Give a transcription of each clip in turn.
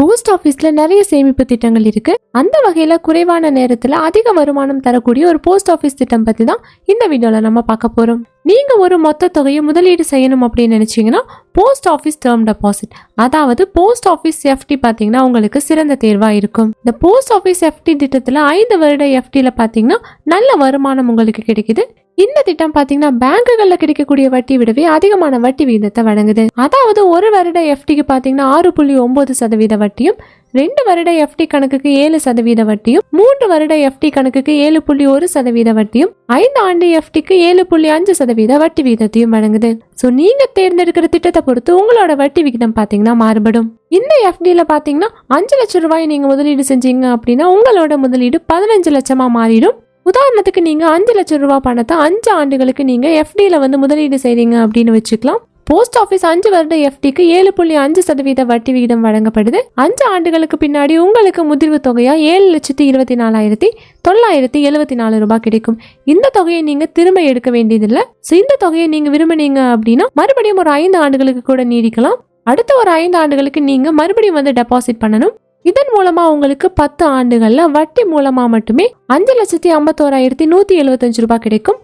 Post ஆபீஸ்ல நிறைய சேமிப்பு திட்டங்கள் இருக்கு. அந்த வகையில குறைவான நேரத்துல அதிக வருமானம் தரக்கூடிய ஒரு போஸ்ட் ஆபீஸ் திட்டம் பத்தி தான் இந்த வீடியோல நம்ம பார்க்க போறோம். நீங்க ஒரு மொத்த தொகையை முதலீடு செய்யணும் அப்படின்னு நினைச்சீங்கன்னா போஸ்ட் ஆபீஸ் டேர்ம் டெபாசிட், அதாவது போஸ்ட் ஆபீஸ் எஃப்டி பாத்தீங்கன்னா உங்களுக்கு சிறந்த தேர்வா இருக்கும். இந்த போஸ்ட் ஆபீஸ் எஃப்டி திட்டத்துல 5 வருட எஃப்டில பாத்தீங்கன்னா நல்ல வருமானம் உங்களுக்கு கிடைக்குது. இந்த திட்டம் பாத்தீங்கன்னா பேங்குகள்ல கிடைக்கக்கூடிய வட்டி விடவே அதிகமான வட்டி விகிதத்தை வழங்குது. அதாவது 1 வருட எஃப்டிக்கு பாத்தீங்கன்னா 6.9% வட்டியும், 2 வருட எஃப்டி கணக்குக்கு 7% வட்டியும், 3 வருட எஃப்டி கணக்குக்கு 7.1% வட்டியும், 5 ஆண்டு எஃப்டிக்கு 7.5% வட்டி விகிதத்தையும் வழங்குது. சோ நீங்க தேர்ந்தெடுக்கிற திட்டத்தை பொறுத்து உங்களோட வட்டி விகிதம் பாத்தீங்கன்னா மாறுபடும். இந்த எஃப்டில பாத்தீங்கன்னா 5 லட்சம் ரூபாய் நீங்க முதலீடு செஞ்சீங்க அப்படின்னா உங்களோட முதலீடு 15 லட்சமா மாறிடும். உதாரணத்துக்கு நீங்க 5 லட்சம் ரூபாய் பணத்தை 5 ஆண்டுகளுக்கு நீங்க எஃப்டில முதலீடு செய்றீங்க அப்படின்னு வச்சுக்கலாம். போஸ்ட் ஆபீஸ் 5 வருட எஃப்டிக்கு 7.5% வட்டி விகிதம் வழங்கப்படுது. 5 ஆண்டுகளுக்கு பின்னாடி உங்களுக்கு முதிர்வு தொகையா 7,24,974 ரூபாய் கிடைக்கும். இந்த தொகையை நீங்க திரும்ப எடுக்க வேண்டியதில்லை. இந்த தொகையை நீங்க விரும்பினீங்க அப்படின்னா மறுபடியும் ஒரு 5 ஆண்டுகளுக்கு கூட நீடிக்கலாம். அடுத்த ஒரு 5 ஆண்டுகளுக்கு நீங்க மறுபடியும் டெபாசிட் பண்ணணும். இதன் மூலமா உங்களுக்கு 10 ஆண்டுகள்ல வட்டி மூலமா மட்டுமே 5,51,175 ரூபாய் கிடைக்கும்.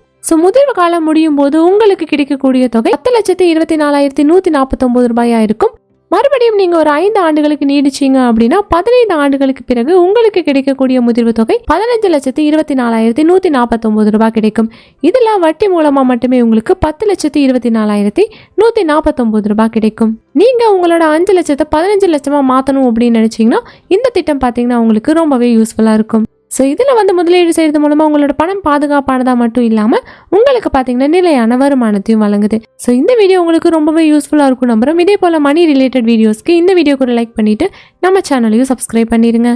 முதிர்வு காலம் முடியும் போது உங்களுக்கு கிடைக்கக்கூடிய தொகை 10,24,149 ரூபாயா இருக்கும். மறுபடியும் நீங்க ஒரு 5 ஆண்டுகளுக்கு நீடிச்சீங்க அப்படின்னா 15 ஆண்டுகளுக்கு பிறகு உங்களுக்கு கிடைக்கக்கூடிய முதிர்வு தொகை 15,24,149 ரூபாய் கிடைக்கும். இதுல வட்டி மூலமா மட்டுமே உங்களுக்கு 10,24,149 ரூபாய் கிடைக்கும். நீங்க உங்களோட 5 லட்சத்தை 15 லட்சமா மாத்தணும் அப்படின்னு நினைச்சீங்கன்னா இந்த திட்டம் பாத்தீங்கன்னா உங்களுக்கு ரொம்பவே யூஸ்ஃபுல்லா இருக்கும். இதுல முதலீடு செய்யறது மூலமா உங்களோட பணம் பாதுகாப்பானதா மட்டும் இல்லாம உங்களுக்கு பாத்தீங்கன்னா நிலையான வருமானத்தையும் வழங்குது. இந்த வீடியோ உங்களுக்கு ரொம்பவே யூஸ்ஃபுல்லா இருக்கும் நம்புறோம். இதே போல மணி ரிலேட்டட் வீடியோஸ்க்கு இந்த வீடியோக்கு ஒரு லைக் பண்ணிட்டு நம்ம சேனலையும் சப்ஸ்கிரைப் பண்ணிருங்க.